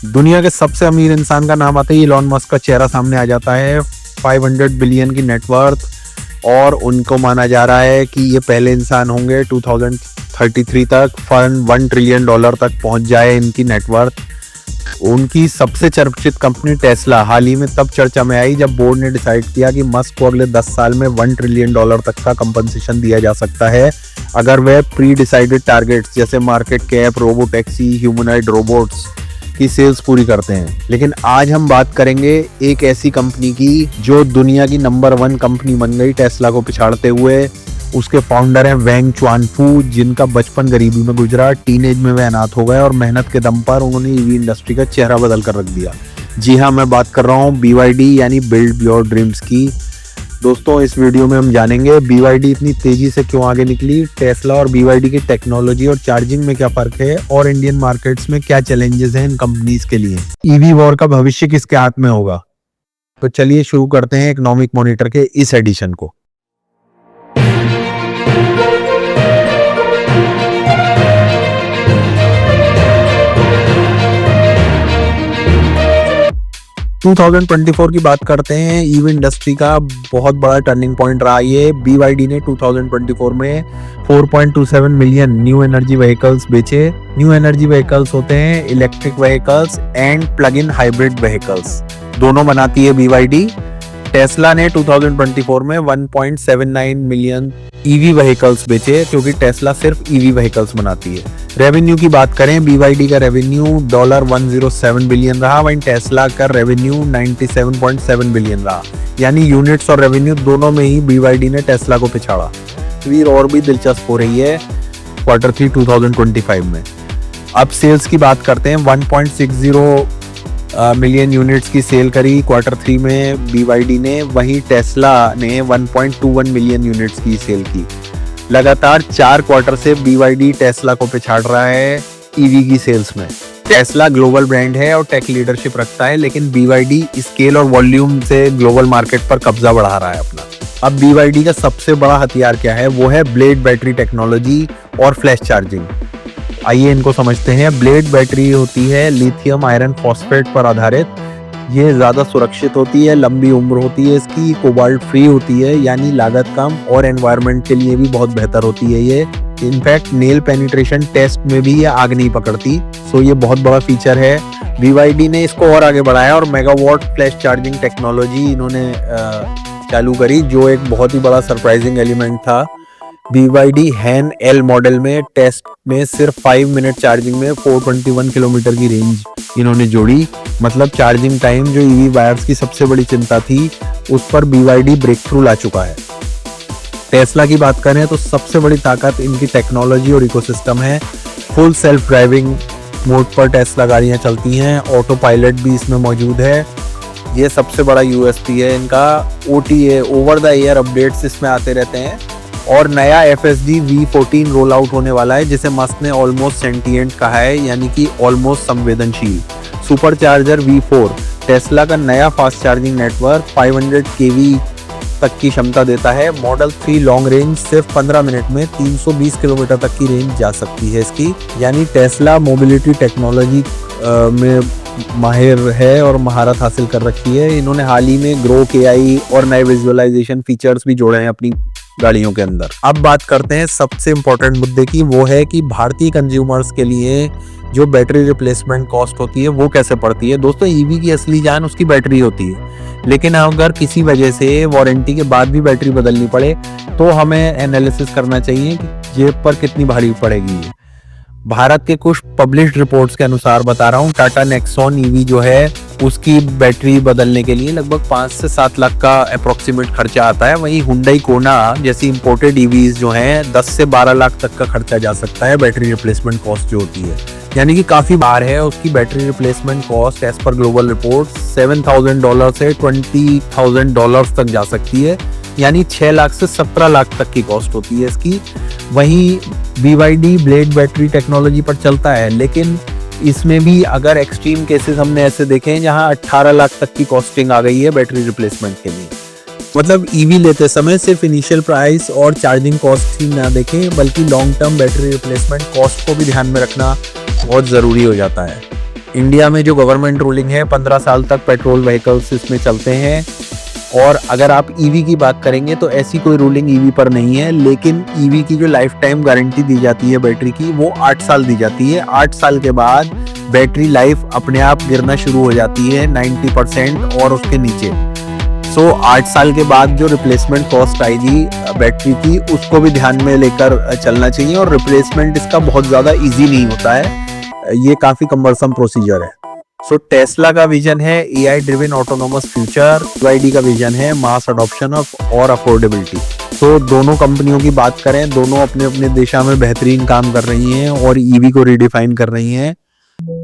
दुनिया के सबसे अमीर इंसान का नाम आता है, इलॉन मस्क का चेहरा सामने आ जाता है। 500 बिलियन की नेटवर्थ, और उनको माना जा रहा है कि ये पहले इंसान होंगे 2033 तक $1 ट्रिलियन तक पहुंच जाए इनकी नेटवर्थ। उनकी सबसे चर्चित कंपनी टेस्ला हाल ही में तब चर्चा में आई जब बोर्ड ने डिसाइड किया कि मस्क को अगले 10 साल में $1 ट्रिलियन तक का कंपनसेशन दिया जा सकता है अगर वह प्री डिसाइडेड टारगेट्स जैसे market cap, robo taxi, humanoid robots की सेल्स पूरी करते हैं। लेकिन आज हम बात करेंगे एक ऐसी कंपनी की जो दुनिया की नंबर 1 कंपनी बन गई टेस्ला को पिछाड़ते हुए। उसके फाउंडर हैं वेंग चुआनफू, जिनका बचपन गरीबी में गुजरा, टीनेज में वह अनाथ हो गए और मेहनत के दम पर उन्होंने ईवी इंडस्ट्री का चेहरा बदल कर रख दिया। जी हाँ, मैं बात कर रहा हूँ BYD यानी बिल्ड योर ड्रीम्स की। दोस्तों, इस वीडियो में हम जानेंगे BYD इतनी तेजी से क्यों आगे निकली, टेस्ला और BYD की टेक्नोलॉजी और चार्जिंग में क्या फर्क है, और इंडियन मार्केट्स में क्या चैलेंजेस हैं इन कंपनीज के लिए। ईवी वॉर का भविष्य किसके हाथ में होगा। तो चलिए शुरू करते हैं इकोनॉमिक मॉनिटर के इस एडिशन को। टू 2024 की बात करते हैं। ईवी इंडस्ट्री का बहुत बड़ा टर्निंग पॉइंट रहा ये। BYD ने 2024 में 4.27 मिलियन न्यू एनर्जी व्हीकल्स बेचे। न्यू एनर्जी व्हीकल्स होते हैं electric vehicles and plug in hybrid vehicles, दोनों बनाती है BYD। टेस्ला ने 2024 में 1.79 मिलियन ईवी व्हीकल्स बेचे, क्योंकि टेस्ला सिर्फ ईवी व्हीकल्स बनाती है। रेवेन्यू की बात करें, BYD का रेवेन्यू $107 बिलियन रहा, वहीं टेस्ला का रेवेन्यू 97.7 बिलियन रहा। यानी यूनिट्स और रेवेन्यू दोनों में ही BYD ने टेस्ला को पिछाड़ा। तस्वीर और भी दिलचस्प हो रही है Q3 2025 में। अब सेल्स की बात करते हैं। 1.60 मिलियन यूनिट्स की सेल करी Q3 में BYD ने, वहीं टेस्ला ने 1.21 मिलियन यूनिट्स की सेल की। लगातार 4 क्वार्टर से BYD टेस्ला को पिछाड़ रहा है ईवी की सेल्स में। टेस्ला ग्लोबल ब्रांड है और टेक लीडरशिप रखता है, लेकिन BYD स्केल और वॉल्यूम से ग्लोबल मार्केट पर कब्जा बढ़ा रहा है अपना। अब BYD का सबसे बड़ा हथियार क्या है, वो है ब्लेड बैटरी टेक्नोलॉजी और फ्लैश चार्जिंग। आइए इनको समझते हैं। ब्लेड बैटरी होती है लिथियम आयरन फॉस्फेट पर आधारित। ये ज़्यादा सुरक्षित होती है, लंबी उम्र होती है इसकी, कोबाल्ट फ्री होती है यानी लागत कम, और एनवायरनमेंट के लिए भी बहुत बेहतर होती है ये। इनफैक्ट नेल पेनिट्रेशन टेस्ट में भी ये आग नहीं पकड़ती। सो ये बहुत बड़ा फीचर है। BYD ने इसको और आगे बढ़ाया और मेगावाट फ्लैश चार्जिंग टेक्नोलॉजी इन्होंने चालू करी, जो एक बहुत ही बड़ा सरप्राइजिंग एलिमेंट था। BYD हैन L मॉडल में टेस्ट में सिर्फ 5 मिनट चार्जिंग में 421 किलोमीटर की रेंज इन्होंने जोड़ी। मतलब चार्जिंग टाइम, जो ईवी बायर्स की सबसे बड़ी चिंता थी, उस पर BYD ब्रेक थ्रू ला चुका है। टेस्ला की बात करें तो सबसे बड़ी ताकत इनकी टेक्नोलॉजी और इकोसिस्टम है। फुल सेल्फ ड्राइविंग मोड पर टेस्ला गाड़ियां चलती हैं, ऑटो पायलट भी इसमें मौजूद है। ये सबसे बड़ा USP है इनका। OTA over the air updates इसमें आते रहते हैं, और नया FSD V14 रोल आउट होने वाला है, जिसे मस्क ने ऑलमोस्ट सेंटिएंट कहा है, यानी कि ऑलमोस्ट संवेदनशील। सुपर चार्जर V4 टेस्ला का नया फास्ट चार्जिंग नेटवर्क 500 kV तक की क्षमता देता है। मॉडल 3 लॉन्ग रेंज सिर्फ 15 मिनट में 320 किलोमीटर तक की रेंज जा सकती है इसकी। यानी टेस्ला मोबिलिटी टेक्नोलॉजी में माहिर है और महारत हासिल कर रखी है। इन्होंने हाल ही में ग्रोक AI और नए विजुअलाइजेशन फीचर्स भी जोड़े हैं अपनी गाड़ियों के अंदर। अब बात करते हैं सबसे इंपॉर्टेंट मुद्दे की, वो है कि भारतीय कंज्यूमर्स के लिए जो बैटरी रिप्लेसमेंट कॉस्ट होती है वो कैसे पड़ती है। दोस्तों, ईवी की असली जान उसकी बैटरी होती है, लेकिन अगर किसी वजह से वारंटी के बाद भी बैटरी बदलनी पड़े तो हमें एनालिसिस करना चाहिए कि जेब पर कितनी भारी पड़ेगी। भारत के कुछ पब्लिश्ड रिपोर्ट्स के अनुसार बता रहा हूँ, टाटा नेक्सॉन ईवी जो है उसकी बैटरी बदलने के लिए लगभग 5 से 7 लाख का अप्रोक्सीमेट खर्चा आता है। वहीं हुंडई कोना जैसी इंपोर्टेड ईवीज जो हैं 10 से 12 लाख तक का खर्चा जा सकता है बैटरी रिप्लेसमेंट कॉस्ट जो होती है। यानी कि काफी बार है उसकी battery replacement cost as per global report $7,000 से $20,000 तक जा सकती है, यानी 6 लाख से 17 लाख तक की कॉस्ट होती है इसकी। वहीं BYD ब्लेड बैटरी टेक्नोलॉजी पर चलता है, लेकिन इसमें भी अगर एक्सट्रीम केसेस हमने ऐसे देखे हैं जहां 18 लाख तक की कॉस्टिंग आ गई है बैटरी रिप्लेसमेंट के लिए। मतलब ईवी लेते समय सिर्फ इनिशियल प्राइस और चार्जिंग कॉस्ट ही ना देखें, बल्कि long term battery replacement cost को भी ध्यान में रखना बहुत ज़रूरी हो जाता है। इंडिया में जो गवर्नमेंट रूलिंग है 15 साल तक पेट्रोल व्हीकल्स इसमें चलते हैं। और अगर आप ईवी की बात करेंगे तो ऐसी कोई रूलिंग ईवी पर नहीं है, लेकिन ईवी की जो लाइफ टाइम गारंटी दी जाती है बैटरी की वो 8 साल दी जाती है। 8 साल के बाद बैटरी लाइफ अपने आप गिरना शुरू हो जाती है 90% और उसके नीचे। 8 साल के बाद जो रिप्लेसमेंट कॉस्ट आएगी बैटरी की उसको भी ध्यान में लेकर चलना चाहिए। और रिप्लेसमेंट इसका बहुत ज़्यादा ईजी नहीं होता है, ये काफ़ी कम्बरसम प्रोसीजर है। टेस्ला का विजन है AI driven autonomous future, BYD का विजन है मास अडॉप्शन ऑफ और अफोर्डेबिलिटी। दोनों कंपनियों की बात करें, दोनों अपने अपने दिशा में बेहतरीन काम कर रही हैं और ईवी को रिडिफाइन कर रही हैं।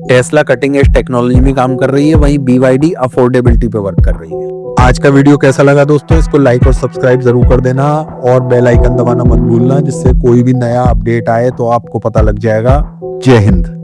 टेस्ला कटिंग एज टेक्नोलॉजी में काम कर रही है, वहीं BYD अफोर्डेबिलिटी पे वर्क कर रही है। आज का वीडियो कैसा लगा दोस्तों, इसको लाइक और सब्सक्राइब जरूर कर देना और बेल आइकन दबाना मत भूलना, जिससे कोई भी नया अपडेट आए तो आपको पता लग जाएगा। जय हिंद।